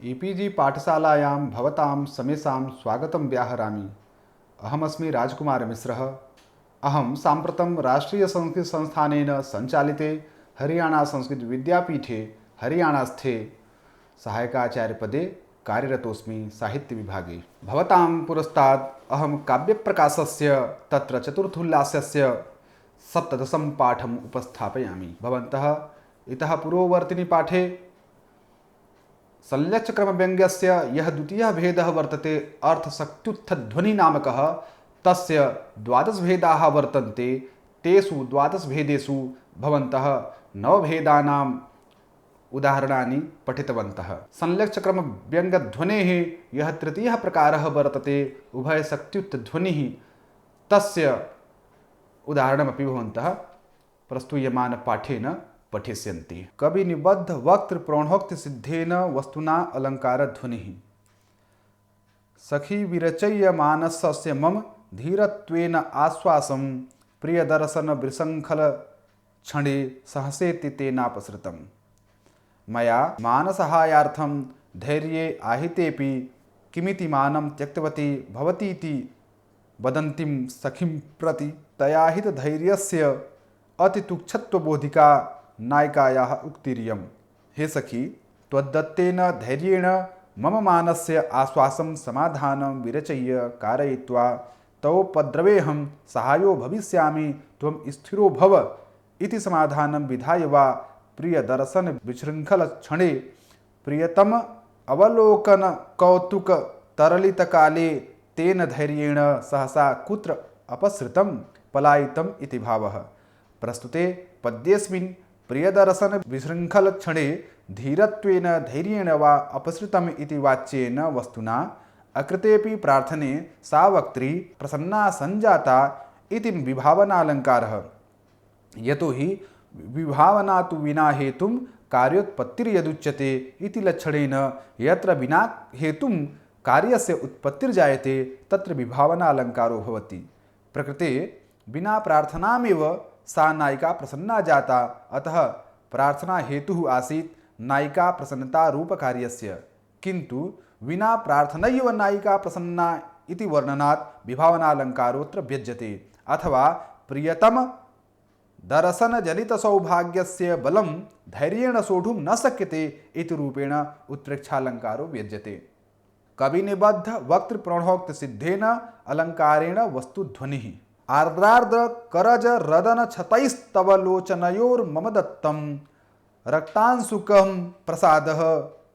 E-PG पाठशालायां भवतां समेषां स्वागतं व्याहरामि। अहमस्मि राजकुमारमिश्रः। अहं साम्प्रतं राष्ट्रीयसंस्कृतसंस्थानेन सञ्चालिते हरियाणासंस्कृतविद्यापीठे हरियाणास्थे सहायकाचार्यपदे कार्यरतोऽस्मि साहित्यविभागे। भवतां पुरस्तात् अहं काव्यप्रकाशस्य तत्र चतुर्थोल्लासस्य 17 पाठम् उपस्थापयामि। भवन्तः इतः पूर्ववर्तिनि पाठे संलक्ष्यक्रमव्यङ्ग्यस्य यः द्वितीयः भेदः वर्तते अर्थशक्त्युत्थध्वनिः नामकः, तस्य 12 भेदाः वर्तन्ते। तेषु 12 भेदेषु भवन्तः 9 भेदानाम् उदाहरणानि पठितवन्तः। संलक्ष्यक्रमव्यङ्ग्यध्वनेः यः तृतीयः प्रकारः वर्तते उभयशक्त्युत्थध्वनिः, तस्य उदाहरणमपि भवन्तः प्रस्तूयमानपाठेन पठिष्यन्ति। कविनिबद्ध वक्तृ प्रणोक्ति सिद्धेन वस्तुना अलङ्कारध्वनिः। सखी विरचय्य मानसस्य मम धीरत्वेन आश्वासं प्रियदर्शन विशृङ्खल क्षणे सहसेति तेनापसृतम्। मया मानसहायार्थं धैर्ये आहितेऽपि किमिति मानं त्यक्तवती भवतीति वदन्तीं सखीं प्रति तयाहितधैर्यस्य अतितुच्छत्वबोधिका नायिकायाः उक्तिरियम्। हे सखी, त्वद्दत्तेन धैर्येण मम मानस्य आश्वासं समाधानं विरचय्य कारयित्वा तवोपद्रवेऽहं सहायो भविष्यामि, त्वं स्थिरो भव इति समाधानं विधाय वा प्रियदर्शन विशृङ्खलक्षणे प्रियतम अवलोकन कौतुक तरलितकाले तेन धैर्येण सहसा कुत्र अपसृतं पलायितम् इति भावः। प्रस्तुते पद्येऽस्मिन् प्रियदर्शन विशृङ्खलक्षणे धीरत्वेन धैर्येण वा अपसृतम् इति वाच्येन वस्तुना अकृतेऽपि प्रार्थने सा वक्त्री प्रसन्ना सञ्जाता इति विभावनालङ्कारः। यतो हि विभावना तु विना हेतुं कार्योत्पत्तिर्यदुच्यते इति लक्षणेन यत्र विना हेतुं कार्यस्य उत्पत्तिर्जायते तत्र विभावनालङ्कारो भवति। प्रकृते विना प्रार्थनामेव सा नायिका प्रसन्ना जाता, अतः प्रार्थना हेतुः आसीत् नायिका प्रसन्नता रूपकार्यस्य। किन्तु विना प्रार्थनैव नायिका प्रसन्ना इति वर्णनात् विभावनालङ्कारोऽत्र व्यज्यते। अथवा प्रियतम दर्शन जनित सौभाग्यस्य बलं धैर्येण सोढुं न शक्यते इति रूपेण उत्प्रेक्षालङ्कारो व्यज्यते। कविनिबद्ध वक्तृ प्रणोक्ति सिद्धेन अलङ्कारेण वस्तुध्वनिः। आर्द्रार्द्र करज रदन छतैस्तव लोचनयोर्मम दत्तं रक्तांशुकं प्रसादः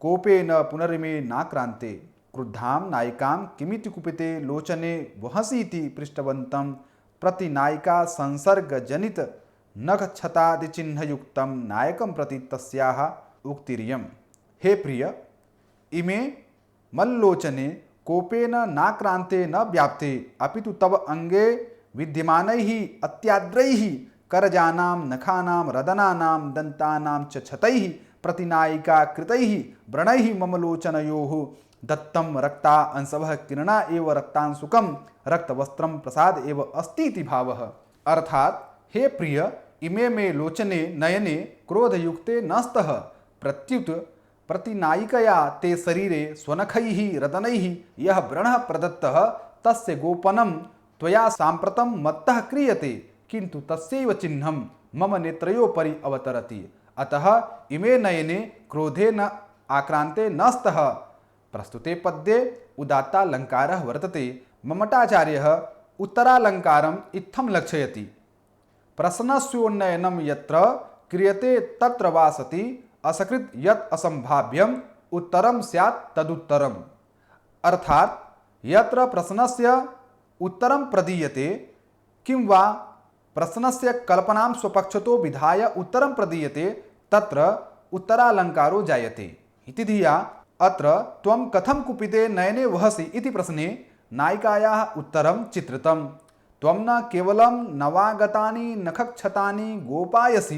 कोपेन पुनरिमे नाक्रान्ते। क्रुद्धां नायिकां किमिति कुपिते लोचने वहसीति पृष्टवन्तं प्रति नायिका संसर्गजनित नखक्षतादिचिह्नयुक्तं नायकं प्रति तस्याः उक्तिरियम्। हे प्रिय, इमे मल्लोचने कोपेन नाक्रान्ते न व्याप्ते, अपितु तव अंगे विद्यमानैः अत्याद्रैः करजानां नखानां रदनानां दन्तानां च छतैः प्रतिनायिका कृतैः व्रणैः मम लोचनयोः दत्तं रक्ता अंशवः किरणा एव रक्तांशुकं रक्तवस्त्रं प्रसाद एव अस्ति इति भावः। अर्थात् हे प्रिय, इमे मे लोचने नयने क्रोधयुक्ते न स्तः, प्रत्युत प्रतिनायिकया ते शरीरे स्वनखैः रदनैः यः व्रणः प्रदत्तः तस्य गोपनं त्वया साम्प्रतं मत्तः क्रियते, किन्तु तस्यैव चिह्नं मम नेत्रयोपरि अवतरति। अतः इमे नयने क्रोधेन आक्रान्ते न स्तः। प्रस्तुते पद्ये उदात्तालङ्कारः वर्तते। मम्मटाचार्यः उत्तरालङ्कारम् इत्थं लक्षयति। प्रश्नस्योन्नयनं यत्र क्रियते तत्र वा सति असकृत् यत् असंभाव्यम् उत्तरं स्यात् तदुत्तरम्। अर्थात् यत्र प्रश्नस्य उत्तरं प्रदीयते किं वा प्रश्नस्य कल्पनां स्वपक्षतो विधाय उत्तरं प्रदीयते तत्र उत्तरालङ्कारो जायते इति धिया अत्र त्वं कथं कुपिते नयने वहसि इति प्रश्ने नायिकायाः उत्तरं चित्रितम्। त्वं न केवलं नवागतानि नखक्षतानि गोपायसि,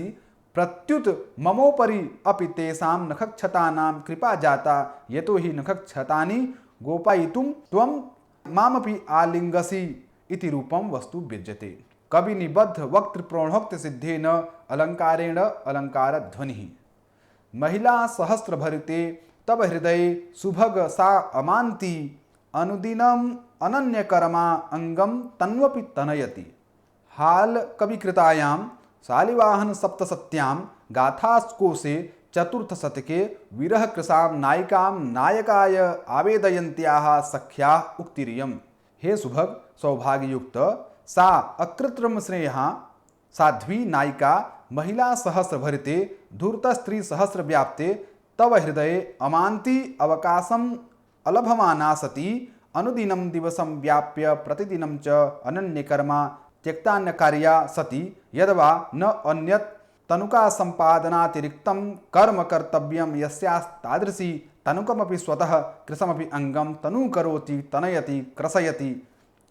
प्रत्युत ममोपरि अपि तेषां नखक्षतानां कृपा जाता, यतो हि नखक्षतानि गोपायितुं त्वं मामपि आलिङ्गसि इति रूपं वस्तु व्यज्यते। कविनिबद्ध वक्तृ प्रणोक्ति सिद्धेन अलङ्कारेण अलङ्कारध्वनिः। महिला सहस्रभरिते तब हृदये सुभग सा अमान्ति अनुदिनम अनन्यकर्मा अंगम तन्वपि तनयति। हाल कविकृतायां शालिवाहन सप्तसत्यां गाथाकोशे चतुर्थ शतके विरह कृशां नायिकां नायकाय आवेदयन्त्याः सख्याः उक्तिरियम्। हे सुभग सौभाग्ययुक्त सा अकृत्रिम स्नेहा साध्वी नायिका महिला सहस्र भरिते धूर्त स्त्री सहस्र व्याप्ते तव हृदये अमान्ति अवकाशम अलभमाना सती अनुदिनं दिवसं व्याप्य प्रतिदिनं च अनन्यकर्मा त्यक्तान्यकार्या सती यद्वा न अन्यत् तनुका संपादनातिरिक्तं कर्म कर्तव्यं यस्यास्तादृशी तनुकमपि स्वतः कृशमपि अंगम तनु करोति तनयति क्रसयति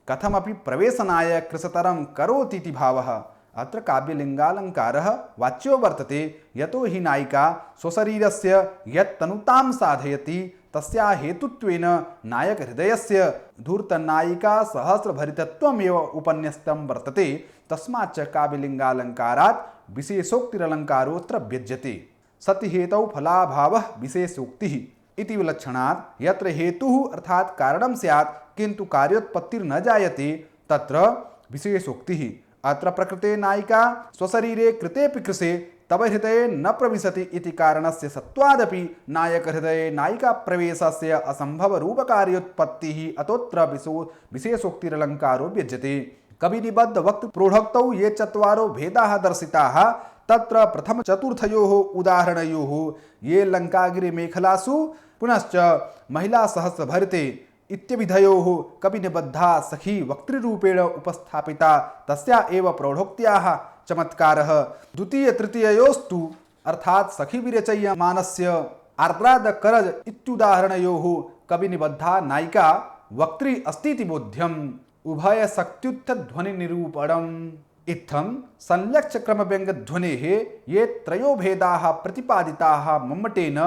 कथमपि प्रवेशनाय कृशतरं करोतीति भावः। अत्र काव्यलिंगालंकारः वाच्यो वर्तते यतो हि नायिका स्वशरीरस्य यत् तनुतां साधयति तस्या हेतुत्वेन नायक हृदयस्य धूर्तनायिका सहस्रभरितत्वमेव उपन्यस्तं वर्तते। तस्माच्च काव्यलिंगालंकारात् विशेषोक्तिरलंकारोऽत्र व्यज्यते। सति हेतौ फलाभावः विशेषोक्तिः इति विलक्षणात् यत्र हेतुः अर्थात् कारणं स्यात् किन्तु कार्योत्पत्तिर्न जायते तत्र विशेषोक्तिः। अत्र प्रकृते नायिका स्वशरीरे कृतेऽपि कृशे तव हृदये न प्रविशति इति कारणस्य सत्वादपि नायक हृदये नायिका प्रवेशस्य असंभव रूपकार्योत्पत्तिः अतोऽत्र विशेषोक्तिरलंकारो व्यज्यते। कविनिबद्ध वक्त प्रोढक्तौ ये चत्वारो भेदाः दर्शिताः तत्र प्रथम चतुर्थयोः उदाहरणयोः ये लंकागिरि मेखलासु पुनश्च महिला सहस्रभरिते इत्यभिधयोः कविनिबद्धा सखी वक्तृरूपेण उपस्थापिता तस्या एव प्रौढोक्त्याः चमत्कारः। द्वितीय तृतीययोस्तु अर्थात् सखी विरचयमानस्य आर्द्रादकरज इत्युदाहरणयोः कविनिबद्धा नायिका वक्त्री अस्तीति बोध्यम्। उभय शक्त्युत्थध्वनि निरूपणम्। इत्थं संलक्ष्य क्रम व्यंग ध्वनेः ये त्रयो भेदाः प्रतिपादिताः मम्मटेन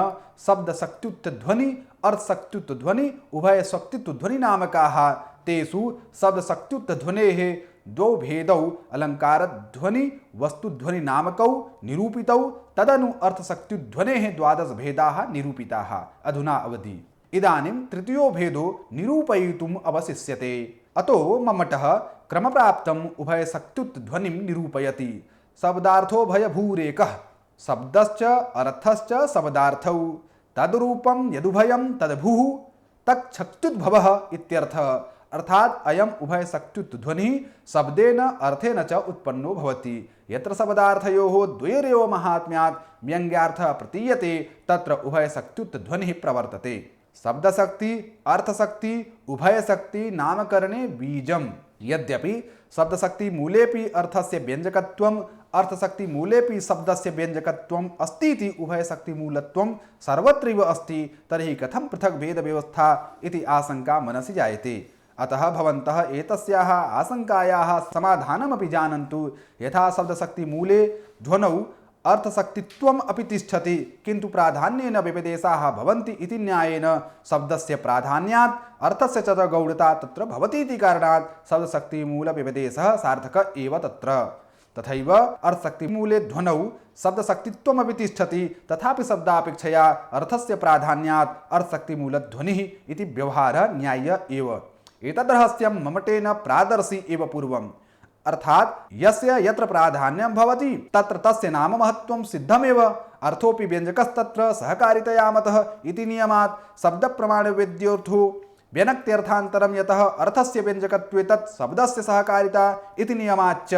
शब्द शक्त्युत्थ ध्वनि अर्थ शक्त्युत्थ ध्वनि उभय शक्त्युत्थ ध्वनि नामकाः तेषु शब्द शक्त्युत्थ ध्वनेः द्वौ भेदौ अलंकार ध्वनि वस्तु ध्वनि नामकौ निरूपितौ तदनु अर्थ शक्त्युत्थ ध्वनेः द्वादश भेदाः निरूपिताः। अधुना अवधि इदानीं तृतीयो भेदो निरूपयितुम् अवशिष्यते। अतो मम्मटः क्रमप्राप्तम् उभय शक्त्युत्थ ध्वनिं निरूपयति। शब्दार्थो भयभूरेकः शब्दश्च अर्थश्च शब्दार्थौ तद्रूपं यदुभयं तद्भुः तच्छक्त्युद्भवः इत्यर्थः। अर्थात् अयम् उभय शक्त्युत्थ ध्वनिः शब्देन अर्थेन च उत्पन्नो भवति। यत्र शब्दार्थयोः द्वयोरेव महात्म्यात् व्यङ्ग्यार्थः प्रतीयते तत्र उभय शक्त्युत्थ ध्वनिः प्रवर्तते। शब्दशक्ति अर्थशक्ति उभयशक्ति नामकरणे बीजम्। यद्यपि शब्दशक्ति मूलेपि अर्थस्य व्यञ्जकत्वम् अर्थशक्ति मूलेपि शब्दस्य व्यञ्जकत्वम् अस्तीति उभयशक्ति मूलत्वं सर्वत्रैव अस्ति तर्हि कथं पृथक् भेदव्यवस्था इति आशंका मनसि जायते। अतः भवन्तः एतस्याः आशंकायाः समाधानमपि जानन्तु। यथा शब्दशक्ति मूले ध्वनौ अर्थशक्तित्वम् अपि तिष्ठति किन्तु प्राधान्येन व्यपदेशाः भवन्ति इति न्यायेन शब्दस्य प्राधान्यात् अर्थस्य च गौणता तत्र भवति इति कारणात् शब्दशक्तिमूलव्यपदेशः सार्थक एव तत्र। तथैव अर्थशक्तिमूले ध्वनौ शब्दशक्तित्वमपि तिष्ठति तथापि शब्दापेक्षया अर्थस्य प्राधान्यात् अर्थशक्तिमूलध्वनिः इति व्यवहारः न्याय्य एव। एतद्रहस्यं मम्मटेन प्रादर्शि एव पूर्वम्। अर्थात् यस्य यत्र प्राधान्यं भवति तत्र तस्य नाम महत्त्वं सिद्धमेव। अर्थोपि व्यञ्जकस्तत्र सहकारितया मतः इति नियमात् शब्दप्रमाणवेद्योऽर्थो व्यनक्त्यर्थान्तरं यतः अर्थस्य व्यञ्जकत्वे तत् शब्दस्य सहकारिता इति नियमाच्च।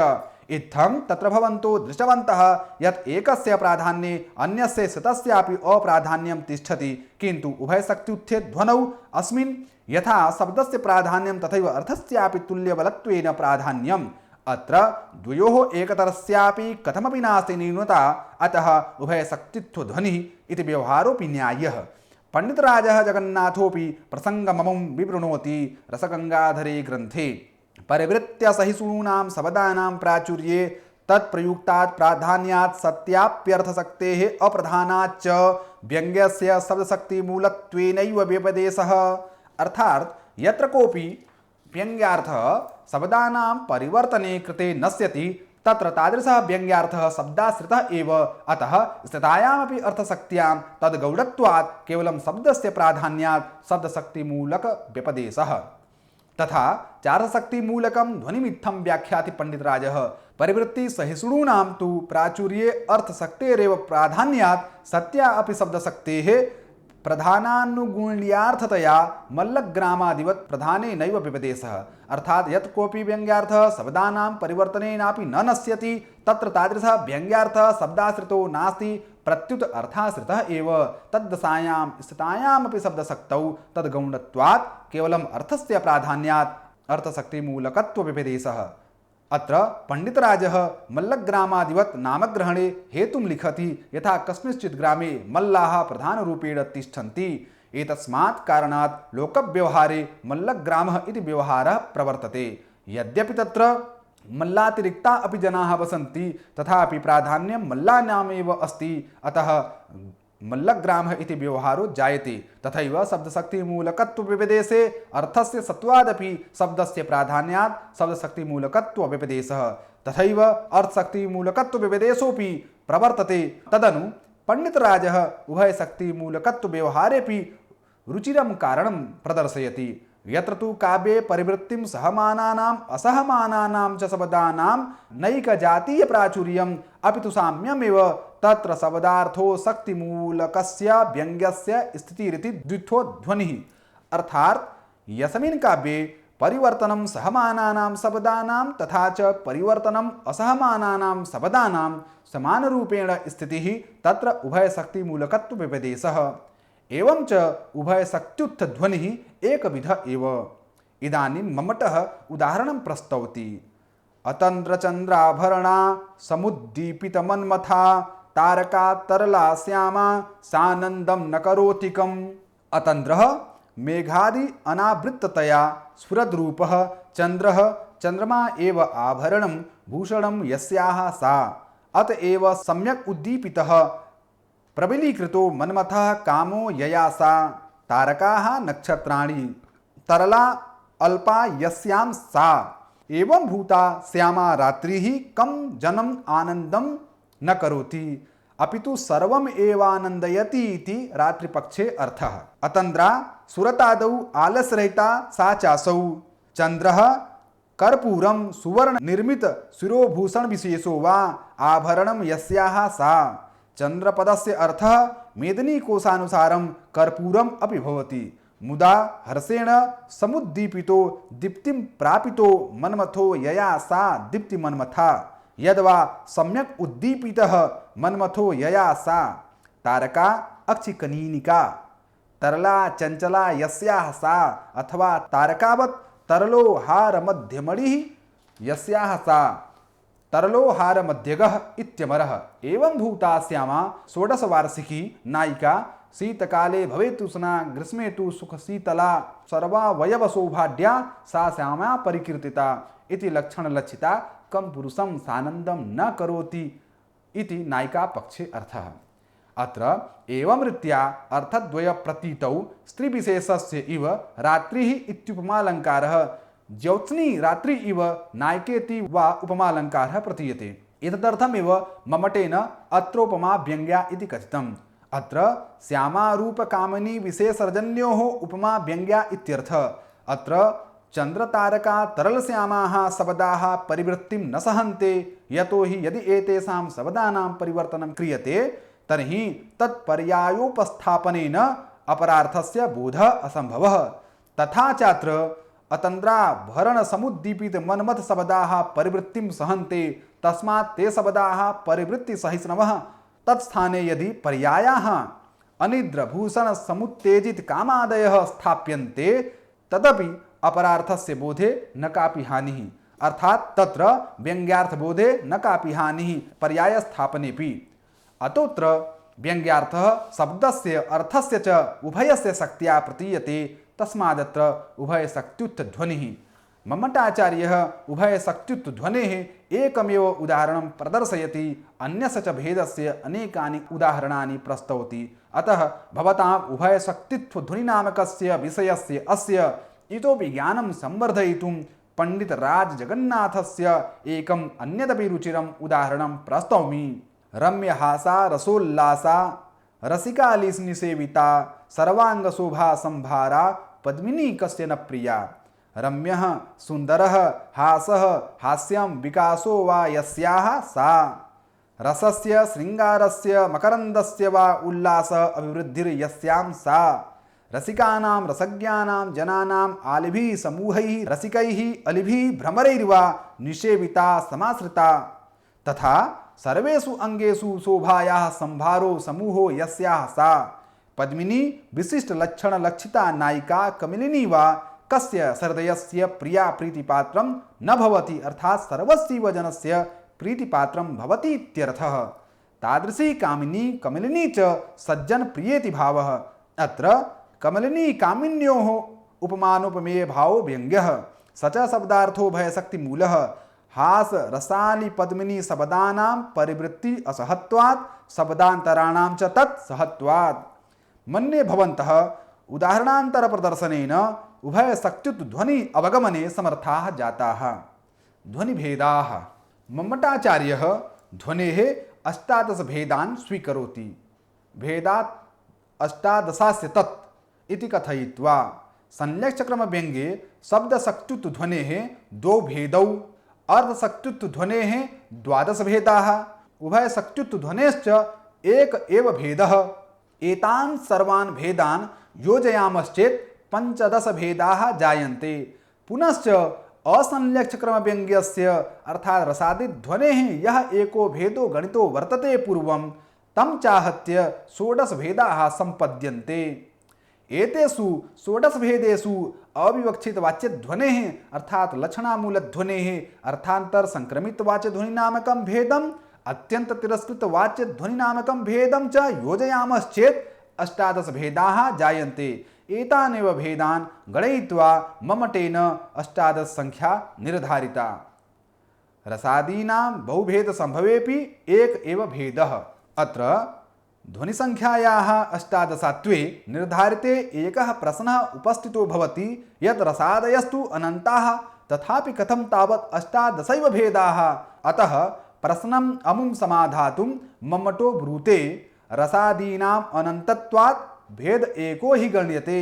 इत्थं तत्र भवन्तो दृष्टवन्तः यत् एकस्य प्राधान्ये अन्यस्य शतस्यापि अप्राधान्यं तिष्ठति किन्तु उभयशक्त्युत्थे ध्वनौ अस्मिन् यथा शब्दस्य प्राधान्यं तथैव अर्थस्यापि तुल्यबलत्वेन प्राधान्यम्। अत्र द्वयोः एकतरस्यापि कथमपि नास्ति न्यूनता अतः उभयशक्तित्वध्वनिः इति व्यवहारोऽपि न्याय्यः। पंडितराजः जगन्नाथोऽपि प्रसङ्गममुं विवृणोति रसगङ्गाधरे ग्रन्थे। परिवृत्य सहिष्णूनां शब्दानां प्राचुर्ये तत्प्रयुक्तात् प्राधान्यात् सत्याप्यर्थशक्तेः अप्रधानाच्च व्यङ्ग्यस्य शब्दशक्तिमूलत्वेनैव व्यपदेशः। अर्थात् यत्र कोऽपि व्यङ्ग्यार्थः शब्दानां परिवर्तने कृते नश्यति तत्र तादृशः व्यङ्ग्यार्थः शब्दाश्रितः एव। अतः स्थितायामपि अर्थशक्त्यां तद्गौडत्वात् केवलं शब्दस्य प्राधान्यात् शब्दशक्तिमूलकव्यपदेशः। तथा चार्थशक्तिमूलकं ध्वनिमित्थं व्याख्याति पंडितराजः। परिवृत्तिसहिष्णूनां तु प्राचुर्ये अर्थशक्तेरेव प्राधान्यात् सत्या अपि शब्दशक्तेः प्रधानानुगुण्यार्थतया मल्लग्रामादिवत् प्रधाने नैव व्यपदेशः। अर्थात यत् कोऽपि व्यङ्ग्यार्थः शब्दानां परिवर्तनेनापि न नश्यति तत्र तादृशः व्यङ्ग्यार्थः शब्दाश्रितो नास्ति, प्रत्युत अर्थाश्रितः एव। तद्दशायां स्थितायामपि शब्दशक्तौ तद्गौणत्वात् केवलम् अर्थस्य प्राधान्यात् अर्थशक्तिमूलकत्वव्यपदेशः। अत्र पंडितराजः मल्लग्रामादिवत् नामग्रहणे हेतुं लिखति। यथा कस्मिंश्चित् ग्रामे मल्लाः प्रधानरूपेण तिष्ठन्ति, एतस्मात् कारणात् लोकव्यवहारे मल्लग्रामः इति व्यवहारः प्रवर्तते। यद्यपि तत्र मल्लातिरिक्ता अपि जनाः वसन्ति तथापि प्राधान्यं मल्लानामेव अस्ति, अतः मल्लग्रामः इति व्यवहारो जायते। तथैव शब्दशक्तिमूलकत्वव्यपदेशे अर्थस्य सत्वादपि शब्दस्य प्राधान्यात् शब्दशक्तिमूलकत्वव्यपदेशः। तथैव अर्थशक्तिमूलकत्वव्यपदेशोऽपि प्रवर्तते। तदनु पंडितराजः उभयशक्तिमूलकत्वव्यवहारेऽपि रुचिरं कारणं प्रदर्शयति। यत्र तु काव्ये परिवृत्तिं सहमानानाम् असहमानानां च शब्दानां नैकजातीय प्राचुर्यम् अपि तु साम्यमेव, तत्र शब्दार्थो शक्तिमूलकस्य व्यङ्ग्यस्य स्थितिरिति द्वित्वो ध्वनिः। अर्थात् यस्मिन् काव्ये परिवर्तनं सहमानानां शब्दानां तथा च परिवर्तनम् असहमानानां शब्दानां समानरूपेण स्थितिः तत्र उभयशक्तिमूलकत्वव्यपदेशः। एवं च उभयशक्त्युत्थध्वनिः एकविध एव। इदानीं मम्मटः उदाहरणं प्रस्तौति। अतन्द्रचन्द्राभरणा समुद्दीपितमन्मथा तारका तरला श्यामा सानन्दं न करोतिकम्। अतन्द्रः मेघादि अनावृत्ततया स्फुरद्रूपः चन्द्रः चन्द्रमा एव आभरणं भूषणं यस्याः सा। अतएव सम्यक् उद्दीपितः प्रबलीकृतो मन्मथः कामो यया सा। तारकाः नक्षत्राणि तरला अल्पा यस्यां सा। एवं भूता श्यामा रात्रिः कं जनम् आनन्दं न करोति अपितु सर्वम् एवानन्दयति इति रात्रिपक्षे अर्थः। अतन्द्रा सुरतादौ आलसरहिता सा चासौ। चन्द्रः कर्पूरं सुवर्ण निर्मित शिरोभूषण विशेषो वा आभरणं यस्याः सा। चन्द्रपदस्य अर्थः मेदिनीकोशानुसारं कर्पूरम् अपि भवति। मुदा हर्षेण समुद्दीपितो दीप्तिं प्रापितो मन्मथो यया सा दीप्तिमन्मथा। यद्वा सम्यक् उद्दीपितः मन्मथो यया सा। तारका अक्षिकनीनिका तरला चंचला यस्याः सा अथवा तारकावत् तरलो हारमध्यमणिः यस्याः सा। तरलोहारमध्यगः इत्यमरः। एवं भूता श्यामा षोडशवार्षिकी नायिका शीतकाले भवेतुष्णा ग्रीष्मे तु सुखशीतला सर्वावयवसौभाढ्या सा श्यामा परिकीर्तिता इति लक्षणलक्षिता कं पुरुषं सानन्दं न करोति इति नायिका पक्षे अर्थः। अत्र एवं रीत्या अर्थद्वयप्रतीतौ स्त्रीविशेषस्य इव रात्रिः इत्युपमालङ्कारः ज्योत्स्नी रात्रि इव नायकेति वा उपमालङ्कारः प्रतीयते। एतदर्थमेव मम्मटेन अत्रोपमा व्यङ्ग्या इति कथितम्। अत्र श्यामारूपकामिनी विशेषर्जन्योः उपमा व्यङ्ग्या इत्यर्थः। अत्र चन्द्रतारका तरलश्यामाः शब्दाः परिवृत्तिं न सहन्ते, यतोहि यदि एतेषां शब्दानां परिवर्तनं क्रियते तर्हि तत्पर्यायोपस्थापनेन अपरार्थस्य बोधः असम्भवः। तथा चात्र अतन्द्राभरण समुद्दीपित मन्मथ शब्दाः परिवृत्तिं सहन्ते, तस्मात् ते शब्दाः परिवृत्ति सहिष्णवः। तत्स्थाने यदि पर्यायाः अनिद्रभूषण समुत्तेजित कामादयः स्थाप्यन्ते तदपि अपरार्थस्य बोधे न कापि हानिः। अर्थात् तत्र व्यङ्ग्यार्थबोधे न कापि हानिः पर्याय स्थापनेपि। अतोऽत्र व्यङ्ग्यार्थः शब्दस्य अर्थस्य च उभयस्य शक्त्या प्रतीयते, तस्मादत्र उभयशक्त्युत्थध्वनिः। मम्मटाचार्यः उभयशक्त्युत्थध्वनेः एकमेव उदाहरणं प्रदर्शयति, अन्यस्य च भेदस्य अनेकानि उदाहरणानि प्रस्तौति। अतः भवताम् उभयशक्तित्वध्वनिनामकस्य विषयस्य अस्य इतोपि ज्ञानं संवर्धयितुं पंडित राज जगन्नाथस्य एकम् अन्यदपि रुचिरम् उदाहरणं प्रस्तौमि। रम्यहासा रसोल्लासा रसिकालिनिसेविता सर्वांगशोभा संभारा पद्मिनी कस्य न प्रिया। रम्यः सुन्दरः हासः हास्यं विकासो वा यस्याः सा। रसस्य श्रृंगारस्य मकरन्दस्य वा उल्लासः अभिवृद्धिर्यस्यां सा। रसिकानां रसज्ञानां जनानां आलिभिः समूहैः रसिकैः अलिभिः भ्रमरैर्वा निषेविता समाश्रिता। तथा सर्वेषु अंगेषु शोभायाः संभारो समूहो यस्याः सा। पद्मिनी विशिष्ट लक्षण लक्षिता नायिका कमलिनी वा कस्य हृदयस्य प्रिया प्रीतिपात्रं न भवति, अर्थात सर्वस्यैव जनस्य प्रीतिपात्रं भवति इत्यर्थः। तादृशी कामिनी कमलिनी च सज्जन प्रियेति भावः। अत्र कमलिनी कामिन्योः उपमानोपमेय भावो व्यङ्ग्यः। स च शब्दार्थो भयशक्तिमूलः। हास रसाली पद्मिनी शब्दानां परिवृत्ति असहत्वात् शब्दान्तराणां च तत् सहत्वात्। मन्ये भवन्तः उदाहरणान्तर प्रदर्शनेन उभय शक्त्युत ध्वनि अवगमने समर्थाः जाताः। ध्वनिभेदाः। मम्मटाचार्यः ध्वनेः 18 भेदान् स्वीकरोति। भेदात् 18 तत् इति कथयित्वा संलक्ष्यक्रमव्यङ्ग्ये शब्दशक्त्युत ध्वनेः 2 भेदौ, अर्धशक्त्युत ध्वनेः 12 भेदाः, उभयशक्त्युत ध्वनेश्च एक एव भेदः। एतान् सर्वान् भेदान् योजयामश्चेत् 15 भेदाः जायन्ते। पुनश्च असंलक्ष्यक्रमव्यङ्ग्यस्य अर्थात् रसादिध्वनेः यः एको भेदो गणितो वर्तते पूर्वं तं चाहत्य 16 भेदाः सम्पद्यन्ते। एतेषु 16 भेदेषु अविवक्षितवाच्यध्वनेः अर्थात लक्षणामूलध्वनेः अर्थान्तर संक्रमितवाच्यध्वनिनामकं भेदम् अत्यंत तिरस्कृतवाच्यध्वनिनामकं भेदं च योजयामश्चेत् 18 भेदाः जायन्ते। एतानेव भेदान् गणयित्वा मम्मटेन 18 संख्या निर्धारिता। रसादीनां बहुभेद संभवेपि एक एव भेदः। अत्र ध्वनिसंख्यायाः 18त्वे निर्धारिते एकः प्रश्नः उपस्थितो भवति यत् रसादयस्तु अनन्ताः तथापि कथं तावत् 18 भेदाः। अतः प्रश्नम् अमुं समाधातुं मम्मटो ब्रूते रसादीनाम् अनन्तत्वात् भेद एको हि गण्यते।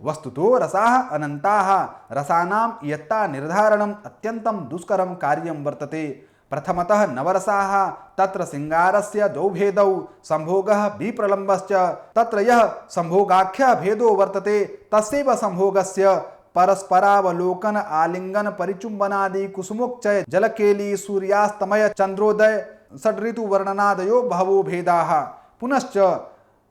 वस्तुतो रसाः अनन्ताः। रसानां इयत्ता निर्धारणम् अत्यन्तं दुष्करं कार्यं वर्तते। प्रथमतः नवरसाः तत्र सिंगारस्य 2 भेदौ संभोगः विप्रलम्बश्च। तत्र यः संभोगाख्यः भेदो वर्तते तस्यैव संभोगस्य परस्परावलोकन आलिंगन परिचुंबनादि कुसुमोच्चय जलकेली सूर्यास्तमय चंद्रोदय षड्ऋतु वर्णनादयो बहवो भेदाः। पुनश्च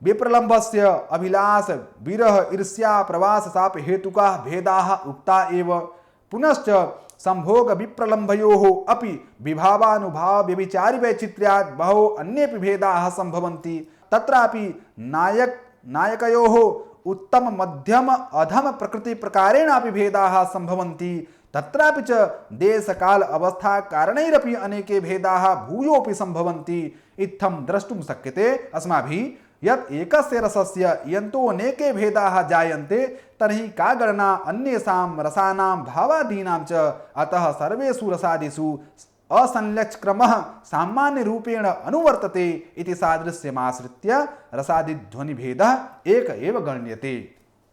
विप्रलम्भस्य अभिलाष विरह ईर्ष्या प्रवास शाप हेतुकाः भेदाः उक्ता एव। पुनश्च संभोग विप्रलम्भयोः अपि विभावानुभाव व्यभिचारि वैचित्र्यात् बहवो अन्येपि भेदाः संभवन्ति। तत्रापि नायकयोः उत्तम मध्यम अधम प्रकृति प्रकारेणापि भेदाः संभवन्ति। तत्रापि च देश काल अवस्था कारणैरपि अनेके भेदाः भूयोपि संभवन्ति। इत्थं द्रष्टुं शक्यते अस्माभिः यत् एकस्य रसस्य इयन्तो अनेके भेदाः जायन्ते तर्हि का गणना अन्येषां रसानां भावादीनां च। अतः सर्वेषु रसादिषु असंलक्ष्यक्रमः सामान्यरूपेण अनुवर्तते इति सादृश्यमाश्रित्य रसादिध्वनिभेदः एक एव गण्यते।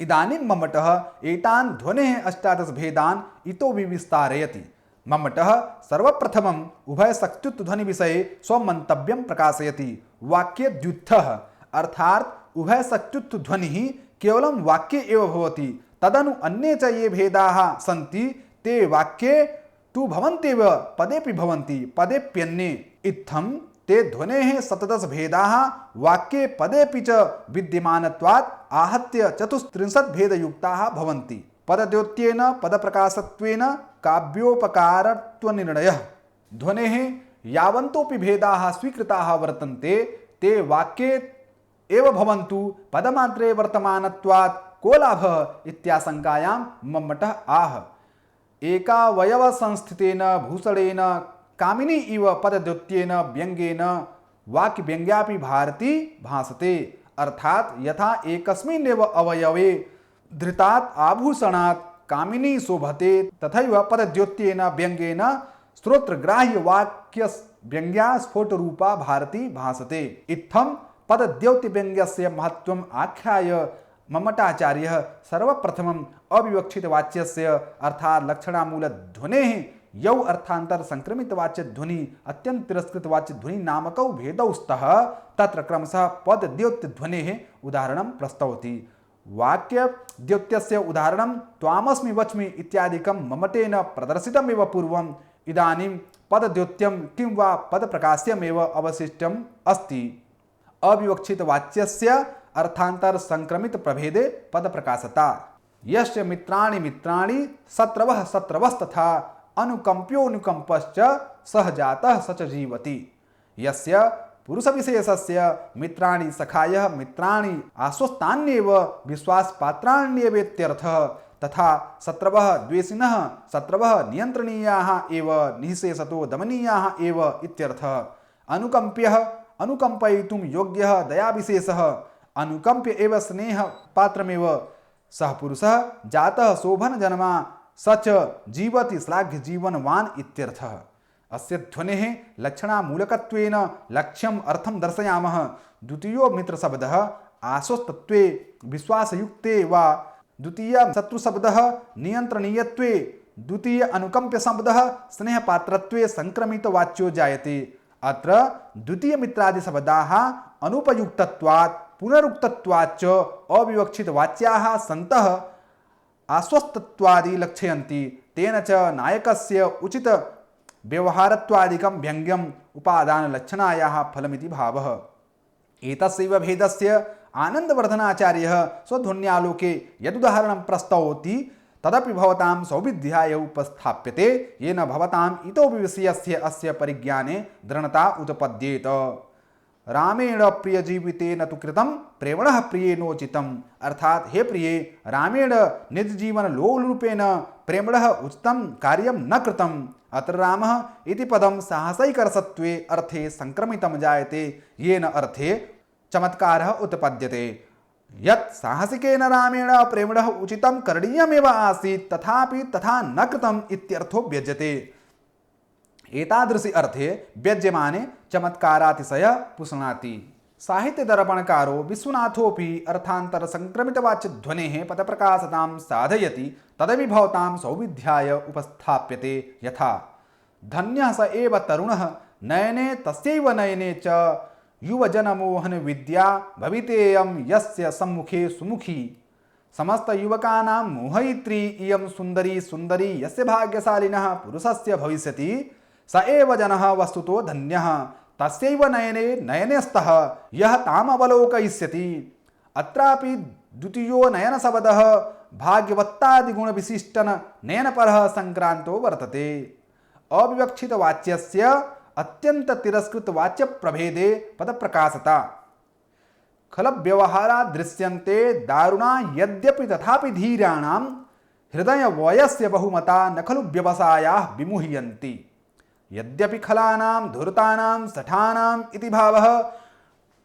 इदानीं मम्मटः एतान् ध्वनेः 18 भेदान् इतोपि विस्तारयति। मम्मटः सर्वप्रथमम् उभयशक्त्युत्ध्वनिविषये स्वमन्तव्यं प्रकाशयति। वाक्यद्युत्थः अर्थात् उभयशक्त्युत्ध्वनिः केवलं वाक्ये एव भवति। तदनु अन्ये च ये भेदाः सन्ति ते वाक्ये तु भवन्त्येव पदेपि भवन्ति पदेप्यन्ये। इत्थं ते ध्वनेः 17 भेदाः वाक्ये पदेपि च विद्यमानत्वात् आहत्य 34 भेदयुक्ताः भवन्ति। पदद्योत्येन पदप्रकाशत्वेन काव्योपकारत्वनिर्णयः। ध्वनेः यावन्तोऽपि भेदाः स्वीकृताः वर्तन्ते ते वाक्ये एव भवन्तु पदमात्रे वर्तमानत्वात् को लाभः इत्याशंकायां मम्मटः आह। एकावयव संस्थितेन भूषणेन कामिनी इव पदद्योत्येन व्यङ्ग्येन वाक्यव्यङ्ग्यापि भारती भासते। अर्थात् यथा एकस्मिन्नेव अवयवे धृतात् आभूषणात् कामिनी शोभते तथैव पदद्योत्येन व्यङ्ग्येन श्रोत्रग्राह्य वाक्य व्यङ्ग्या स्फोटरूपा भारती भासते। इत्थं पदद्योति व्यङ्ग्यस्य महत्त्वम् आख्याय मम्मटाचार्यः सर्वप्रथमम् अविवक्षितवाच्यस्य अर्थात् लक्षणामूलध्वनेः यौ अर्थान्तर संक्रमितवाच्य ध्वनि अत्यंत तिरस्कृतवाच्य ध्वनि नामकौ भेदौ स्तः तत्र क्रमशः पदद्योत्य ध्वनेः उदाहरणं प्रस्तौति। वाक्य द्योत्यस्य उदाहरणं त्वामस्मि वच्मि इत्यादिकं मम्मटेन प्रदर्शितमेव पूर्वम्। इदानीं पदद्योत्यं किं वा पदप्रकाश्यमेव अवशिष्टम् अस्ति। अविवक्षितवाच्यस्य अर्थान्तर संक्रमित प्रभेदे पदप्रकाशता। यस्य मित्राणि मित्राणि शत्रवः शत्रवस्तथा अनुकंप्योऽनुकंपश्च सह जातः स च जीवति। यस्य पुरुषविशेषस्य मित्राणि सखायः मित्राणि आश्वस्तान्येव विश्वासपात्राण्येवेत्यर्थः तथा शत्रवः द्वेषिणः शत्रवः नियन्त्रणीयाः एव निःशेषतो दमनीयाः एव इत्यर्थः। अनुकंप्यः अनुकंपयितुं योग्यः दयाविशेषः अनुकंप्य एव स्नेहपात्रमेव सः पुरुषः जातः शोभनजन्मा स च जीवति श्लाघ्य जीवनवान् इत्यर्थः। अस्य ध्वनेः लक्षणामूलकत्वेन लक्ष्यम् अर्थं दर्शयामः। द्वितीयो मित्रशब्दः आश्वस्तत्वे विश्वासयुक्ते वा द्वितीय शत्रुशब्दः नियन्त्रणीयत्वे द्वितीय अनुकंप्यशब्दः स्नेहपात्रत्वे संक्रमितवाच्यो जायते। अत्र द्वितीय मित्रादिशब्दाः अनुपयुक्तत्वात् पुनरुक्तत्वाच्च अविवक्षितवाच्याः सन्तः आश्वस्तत्वादि लक्षयन्ति। तेन च नायकस्य उचित व्यवहारत्वादिकं व्यङ्ग्यम् उपादानलक्षणायाः फलमिति भावः। एतस्यैव भेदस्य आनन्दवर्धनाचार्यः स्वध्वन्यालोके यदुदाहरणं प्रस्तौति तदपि भवतां सौविध्याय उपस्थाप्यते येन भवताम् इतोपि विषयस्य अस्य परिज्ञाने दृढता उत्पद्येत। रामेण प्रियजीवितेन तु कृतं प्रेमणः प्रियेनोचितम्। अर्थात हे प्रिये रामेण निजजीवन लोलरूपेण प्रेमणः उचितं कार्यं न कृतम्। अत्र रामः इति पदं साहसैकरसत्वे अर्थे संक्रमितं जायते येन अर्थे चमत्कारः उत्पद्यते। यत् साहसिकेन रामेण प्रेमणः उचितं करणीयमेव आसीत् तथापि तथा न कृतम् इत्यर्थो व्यज्यते। एतादृशि अर्थे व्यज्यमाने चमत्कारातिशय पुष्णाति। साहित्य दर्पणकारो विश्वनाथोऽपि अर्थान्तर संक्रमितवाच्य ध्वनेः पदप्रकाशतां साधयति तदपि भवतां सौविध्याय उपस्थाप्यते। यथा धन्यः स एव तरुणः नयने तस्यैव नयने च युवजनमोहन विद्या भवितेयं यस्य सम्मुखे सुमुखी। समस्त युवकानां मोहयित्री इयं सुन्दरी सुन्दरी यस्य भाग्यशालिनः पुरुषस्य भविष्यति स एव जनः वस्तुतो धन्यः तस्यैव नयने नयनेस्तः यः तामवलोकयिष्यति। अत्रापि द्वितीयो नयनशब्दः भाग्यवत्तादिगुणविशिष्टन नयनपरः संक्रांतो वर्तते। अविवक्षितवाच्यस्य अत्यंत तिरस्कृतवाच्य प्रभेदे पदप्रकाशता। खलव्यवहारा दृश्यन्ते दारुणा यद्यपि तथापि धीराणां हृदय वयस्य बहुमता न खलु व्यवसायाः विमुह्यन्ति। यद्यपि खलानां धूर्तानां सठानाम् इति भावः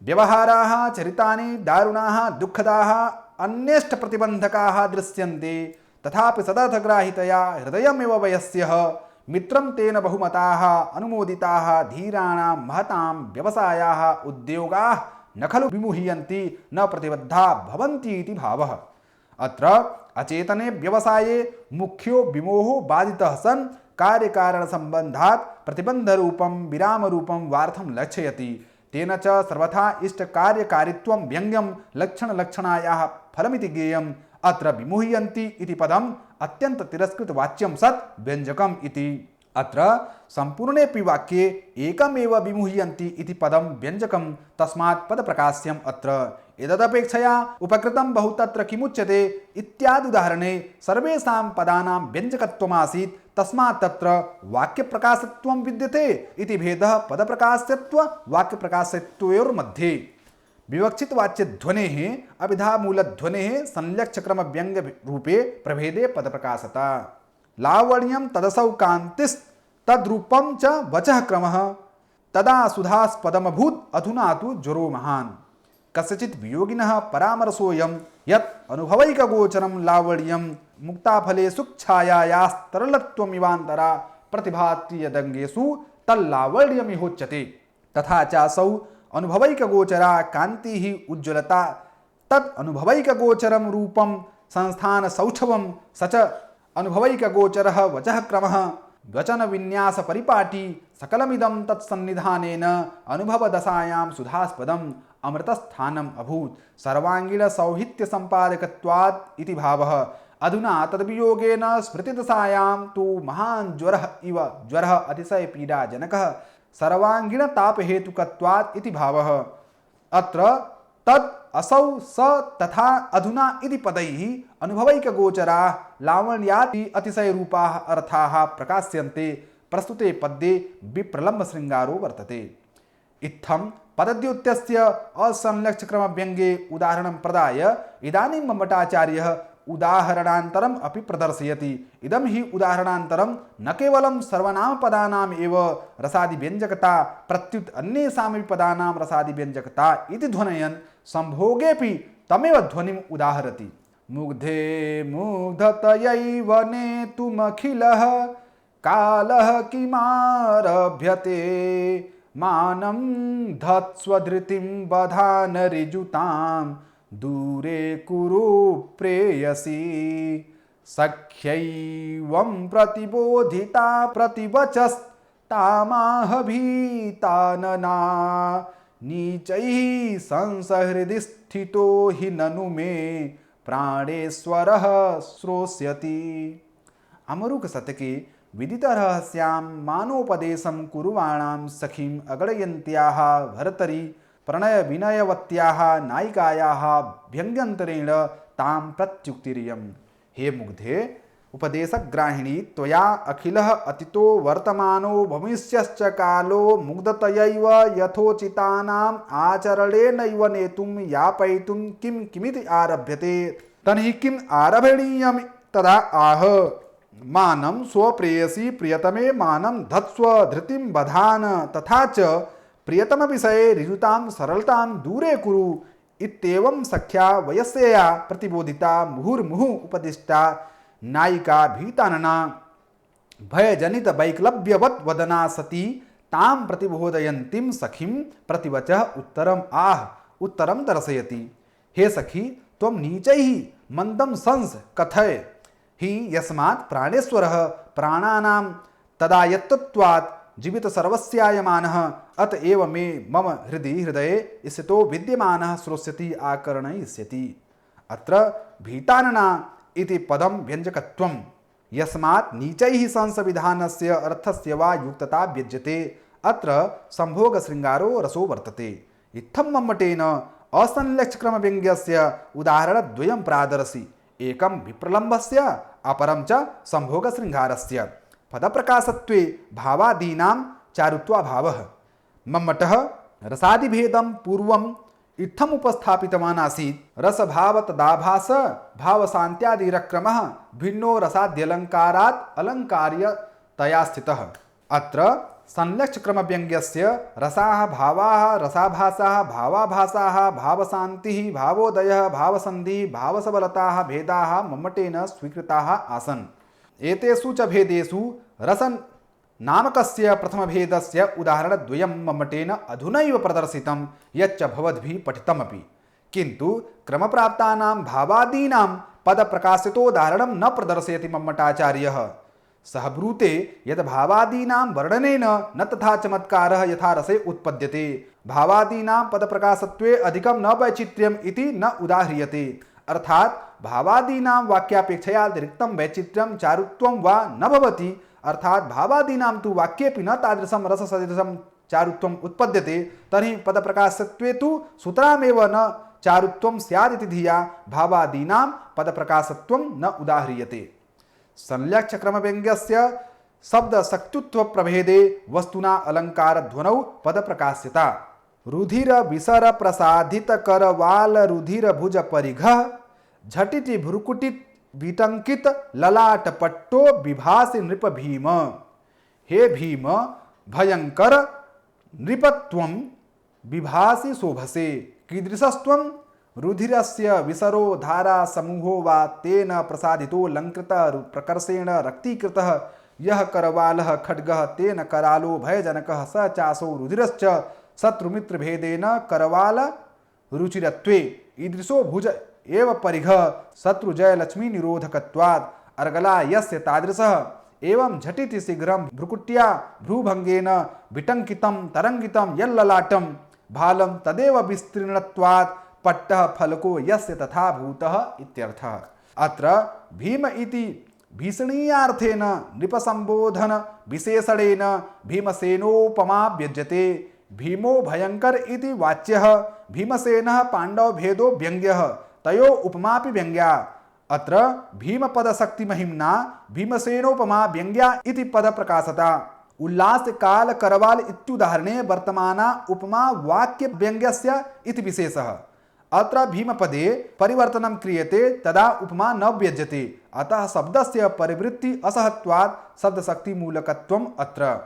व्यवहाराः चरितानि दारुणाः दुःखदाः अन्येष्ट प्रतिबन्धकाः दृश्यन्ते तथापि सदर्थग्राहितया हृदयमेव वयस्यः मित्रं तेन बहुमताः अनुमोदिताः धीराणां महतां व्यवसायाः उद्योगाः न खलु विमुह्यन्ति न प्रतिबद्धा भवन्ति इति भावः। अत्र अचेतने व्यवसाये मुख्यो विमोहो बाधितः सन् कार्यकारण संबंधात् प्रतिबंधरूपं विरामरूपं वार्थं लक्षयति। तेन च सर्वथा इष्ट कार्यकारित्वं व्यङ्ग्यं लक्षणलक्षणायाः फलमिति ज्ञेयम्। अत्र विमुह्यन्ति इति पदम् अत्यंत तिरस्कृतवाच्यं सत् व्यञ्जकम् इति। अत्र संपूर्णेऽपि वाक्ये एकमेव विमुह्यन्ति इति पदं व्यञ्जकं तस्मात् पदप्रकाश्यम् अत्र। एतदपेक्षया उपकृतं बहुतत्र किमुच्यते इत्यादुदाहरणे सर्वेषां पदानां व्यञ्जकत्वमासीत् तस्मात् तत्र वाक्यप्रकाशत्वं विद्यते इति भेदः पदप्रकाशत्व वाक्यप्रकाशत्वयोर्मध्ये। विवक्षितवाच्यध्वनेः अभिधामूलध्वनेः संलक्ष्यक्रमव्यङ्ग्यरूपे प्रभेदे पदप्रकाशता। लावण्यं तदसौ कान्तिस्तद्रूपं च वचः क्रमः तदा सुधास्पदमभूत् अधुना तु ज्वरो महान्। कस्यचित् वियोगिनः परामर्शोऽयं यत् अनुभवैकगोचरं लावण्यं मुक्ताफलेषु छायायास्तरलत्वमिवान्तरा प्रतिभाति यदंगेषु तल्लावण्यमिहोच्यते। तथा चासौ अनुभवैकगोचरा कान्तिः उज्ज्वलता तद अनुभवैकगोचरं रूपं संस्थान सौष्ठवं स च अनुभवैकगोचरः वचः क्रमः वचन विन्यास परिपाटी सकलमिदं तत्सन्निधानेन अनुभवदशायां सुधास्पदम् अमृतस्थानम् अभूत् सर्वांगीण सौहित्य संपादकत्वात् इति भावः। अधुना तद्वियोगेन स्मृतिदशायां तु महान् ज्वरः इव ज्वरः अतिशय पीडाजनकः सर्वांगीण तापहेतुकत्वात् इति भावः। अत्र तद् असौ स तथा अधुना इति पदैः अनुभवैकगोचराः लावण्यादि अतिशयरूपाः अर्थाः प्रकाश्यन्ते। प्रस्तुते पद्ये विप्रलम्ब श्रृंगारो वर्तते। इत्थं पदद्योत्यस्य असंलक्ष्यक्रमव्यङ्गे उदाहरणं प्रदाय इदानीं मम्मटाचार्यः उदाहरणान्तरम् अपि प्रदर्शयति। इदं हि उदाहरणान्तरं न केवलं सर्वनामपदानाम् एव रसादिव्यञ्जकता प्रत्युत अन्येषामपि पदानां रसादिव्यञ्जकता इति ध्वनयन् संभोगेऽपि तमेव ध्वनिम् उदाहरति। मुग्धे मुग्धतयैव नेतुमखिलः कालः किमारभ्यते मानं धत्स्वधृतिं बधान ऋजुतां दूरे कुरु प्रेयसी सख्यैवं प्रतिबोधिता प्रतिवचस्तामाह भीतानना नीचैः संसहृदि स्थितो हि ननु मे प्राणेश्वरः श्रोष्यति। अमरुक शतके विदित रहस्यां मानोपदेशं कुरुवाणां सखीं अगणयन्त्याः भर्तरि प्रणय विनयवत्याः नायिकायाः व्यङ्ग्यन्तरेण तां प्रत्युक्तिरियम्। हे मुग्धे उपदेशग्राहिणी त्वया अखिलः अतीतो वर्तमानो भविष्यश्च कालो मुग्धतयैव यथोचितानाम् आचरणेनैव नेतुं यापयितुं किं किमिति आरभ्यते तर्हि किम् आरभणीयं तदा आह मानं स्वप्रेयसी प्रियतमे मानं धत्स्व धृतिं बधान तथा च प्रियतम विषये ऋजुतां सरलतां दूरे कुरु इत्येवं सख्या वयस्यया प्रतिबोधिता मुहुर्मुहुः उपदिष्टा नायिका भीतानना भयजनित वैक्लव्यवत् वदना सती तां प्रतिबोधयन्तीं सखीं प्रतिवचः उत्तरं दर्शयति। हे सखी त्वं नीचैः मन्दं संस कथय हि यस्मात् प्राणेश्वरः प्राणानां तदायत्तत्वात् जीवित सर्वस्यायमानः अतएव मे मम हृदये स्थितो विद्यमानः श्रोष्यति आकर्णयिष्यति। अत्र भीतानना इति पदं व्यञ्जकत्वं यस्मात् नीचैः संसविधानस्य अर्थस्य वा युक्तता व्यज्यते। अत्र संभोगशृङ्गारो रसो वर्तते। इत्थं मम्मटेन असंलक्ष्यक्रमव्यङ्ग्यस्य उदाहरणद्वयं प्रादर्शि एकं विप्रलम्भस्य अपरं च संभोगशृङ्गारस्य। पदप्रकाशत्वे भावादीनां चारुत्वाभावः। मम्मटः रसादिभेदं पूर्वम् इत्थम् उपस्थापितवान् आसीत्। रसभावतदाभास भावशान्त्यादिरक्रमः भिन्नो रसाद्यलङ्कारात् अलङ्कार्यतया स्थितः। अत्र संलक्ष्यक्रमव्यङ्ग्यस्य रसाः भावाः रसाभासाः भावाभासाः भावशान्तिः भावोदयः भावसन्धिः भावसबलताः भेदाः मम्मटेन स्वीकृताः आसन्। एतेषु च भेदेषु रसन नामकस्य प्रथमभेदस्य उदाहरणद्वयं मम्मटेन अधुनैव प्रदर्शितं यच्च भवद्भिः पठितमपि। किन्तु क्रमप्राप्तानां भावादीनां पदप्रकाशितोदाहरणं न प्रदर्शयति मम्मटाचार्यः। सः ब्रूते यत् भावादीनां वर्णनेन न तथा चमत्कारः यथा रसे उत्पद्यते। भावादीनां पदप्रकाशत्वे अधिकं न वैचित्र्यम् इति न उदाह्रियते। अर्थात् भावादीनां वाक्यापेक्षया अतिरिक्तं वैचित्र्यं चारुत्वं वा न भवति। अर्थात् भावादीनां तु वाक्येपि न तादृशं रससदृशं चारुत्वम् उत्पद्यते। तर्हि पदप्रकाशत्वे तु सूत्रामेव न चारुत्वं स्यादिति धिया भावादीनां पदप्रकाशत्वं न उदाह्रियते। संलक्ष्यक्रमव्यङ्ग्यस्य शब्दशक्तित्वप्रभेदे वस्तुना अलङ्कारध्वनौ पदप्रकाश्यता। रुधिरविसरप्रसाधितकरवालरुधिरभुजपरिघः झटिति भ्रुकुटित विटंकित ललाटपट्टो विभासि नृप भीम। हे भीम भयंकर नृपत्वं विभासि शोभसे कीदृशस्त्वं रुधिरस्य विसरो धारा समूहो वा तेन प्रसादितो लंकृत प्रकर्षेण रक्तीकृतः यः करवालः खड्गः तेन करालो भयजनकः स चासो रुधिरश्च शत्रुमित्रभेदेन करवाल रुचिरत्वे ईदृशो भुज एव परिघ शत्रुजय लक्ष्मी निरोधकत्वात् अर्गला यस्य तादृशः एवं झटिति शीघ्रं भ्रुकुट्या भ्रूभंगेन विटंकितं तरंगितं यल्ललाटं भालं तदेव विस्तीर्णत्वात् पट्टः फलको यस्य तथा भूतः इत्यर्थः। अत्र भीम इति भीषणीयार्थेन नृपसंबोधन विशेषणेन भीमसेनोपमा व्यज्यते। भीमो भयंकर इति वाच्यः भीमसेनः पांडव भेदो व्यंग्यः तयो उपमापि व्यंग्या। अत्र भीमपद शक्ति महिम्ना भीमसेनोपमा व्यंग्या इति पद प्रकाशता। उल्लास काल करवाल इत्युदाहरणे वर्तमाना उपमा वाक्य व्यंग्यस्य इति विशेषः। अत्र भीमपदे परिवर्तनं क्रियते तदा उपमा न व्यज्यते। अतः शब्दस्य परिवृत्ति असहत्वात् शब्दशक्ति मूलकत्वम् अत्र।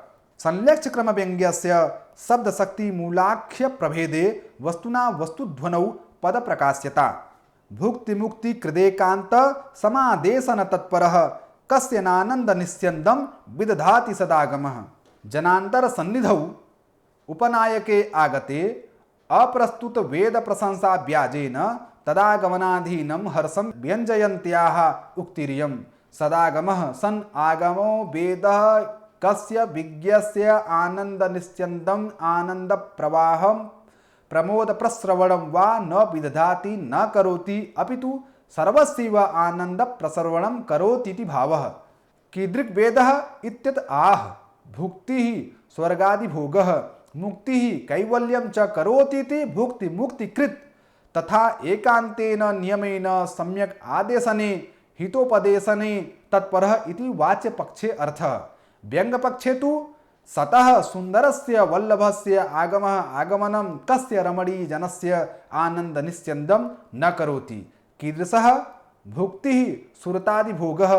संलक्ष्य क्रम व्यंग्यस्य शब्दशक्ति मूलाख्य प्रभेदे वस्तुना वस्तुध्वनौ पद प्रकाश्यता। भुक्ति मुक्ति कृदेकांत समादेशन तत्परः कस्य नानंद निस्यन्दं विदधाति सदागमः। जनांतर सन्निधौ उपनायके आगते अप्रस्तुत वेद प्रशंसा व्याजेन तदागमनाधीनं हर्षं व्यञ्जयन्त्याः उक्तिरियं। सदागमः सन आगमो वेदः कस्य विज्ञस्य आनंद निस्यन्दं आनंद प्रवाहं प्रमोद प्रश्रवणं वा न विदधाति न करोति अपितु सर्वस्यैव आनंद प्रसरवणं करोतीति भावः। कीदृग्वेदः इत्यत आह। भुक्तिः स्वर्गादिभोगः मुक्तिः कैवल्यं च करोतीति भुक्ति मुक्ति कृत। तथा एकांतेन नियमेन सम्यक् आदेशने हितोपदेशने तत्परः इति वाच्य पक्षे अर्थः। व्यंग पक्षे तु सतः सुंदरस्य वल्लभस्य आगमः आगमनं कस्य रमणी जनस्य आनंद निस्यन्दं न करोति। कीदृशः भुक्तिः सुरतादि भोगः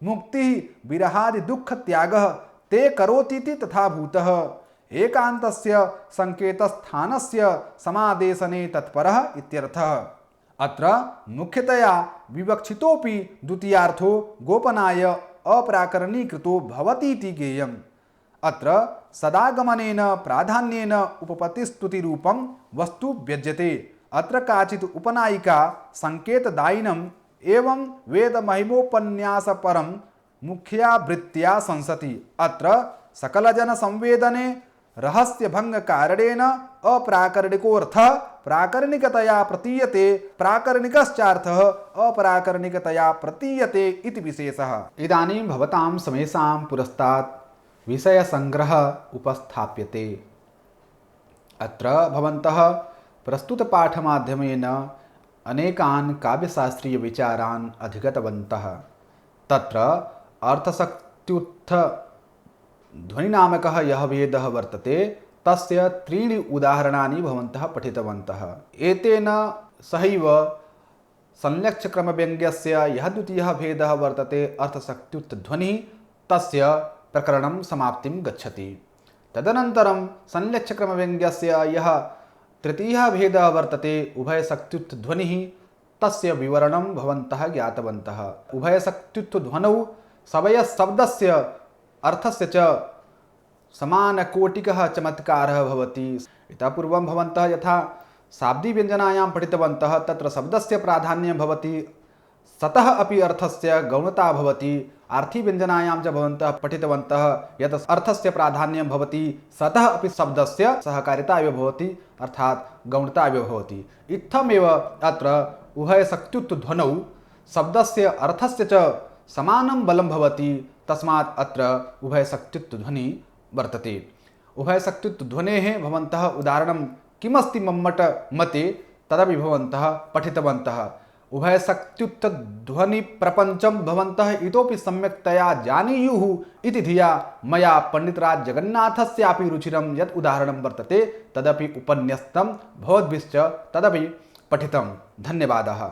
मुक्तिः विरहादि दुःख त्यागः ते करोतीति तथा भूतः। एकांतस्य संकेतस्थानस्य समादेशने तत्परः इत्यर्थः। अत्र मुख्यतया विवक्षितोपि द्वितीयार्थो गोपनाय अप्राकरणीकृतो भवतीति ज्ञेयम्। अत्र सदागमनेन प्राधान्येन उपपत्तिस्तुतिरूपं वस्तु व्यज्यते। अत्र काचित् उपनायिका संकेतदायिनम् एवं वेदमहिमोपन्यासपरं मुख्यावृत्त्या संसति। अत्र सकलजन संवेदने रहस्यभंग कारणेन अप्राकरणिकोऽर्थः प्राकरणिकतया प्रतीयते प्राकरणिकश्चार्थः अप्राकरणिकतया प्रतीयते इति विशेषः। इदानीं भवतां समेषां पुरस्तात् विषय संग्रह उपस्थाप्यते। अत्र भवन्तः प्रस्तुत पाठ माध्यमेन अनेकान् काव्यशास्त्रीय विचारान् अधिगतवन्तः। तत्र अर्थशक्त्युत्थ ध्वनिनामकः यः वेदः वर्तते तस्य त्रीणि उदाहरणानि भवन्तः पठितवन्तः। एतेन सहैव संलक्ष्यक्रमव्यङ्ग्यस्य यः द्वितीयः भेदः वर्तते अर्थशक्त्युत्थ ध्वनिः तस्य प्रकरणं समाप्तिं गच्छति। तदनन्तरं संलक्ष्यक्रमव्यङ्ग्यस्य यः तृतीयः भेदः वर्तते उभयशक्त्युत्थ ध्वनिः तस्य विवरणं भवन्तः ज्ञातवन्तः। उभयशक्त्युत्थ ध्वनौ सवयशब्दस्य अर्थस्य च समानकोटिकः चमत्कारः भवति। इतः पूर्वं भवन्तः यथा शाब्दीव्यञ्जनायां पठितवन्तः तत्र शब्दस्य प्राधान्यं भवति सतः अपि अर्थस्य गौणता भवति। आर्थीव्यञ्जनायां च भवन्तः पठितवन्तः यत् अर्थस्य प्राधान्यं भवति सतः अपि शब्दस्य सहकारिता एव भवति अर्थात् गौणता एव भवति। इत्थमेव अत्र उभयशक्त्युत्थ ध्वनौ शब्दस्य अर्थस्य च समानं बलं भवति। तस्मात् अत्र उभयशक्त्युत्थ ध्वनिः वर्तते। उभयशक्त्युत्थ ध्वनेः भवन्तः उदाहरणं किमस्ति मम्मट मते तदपि भवन्तः पठितवन्तः। उभयशक्त्युत्थ ध्वनि प्रपञ्चं भवन्तः इतोपि सम्यक्तया जानीयुः इति धिया मया पण्डितराज जगन्नाथस्यापि रुचिरं यत् उदाहरणं वर्तते तदपि उपन्यस्तं भवद्भिश्च तदपि पठितं। धन्यवादः।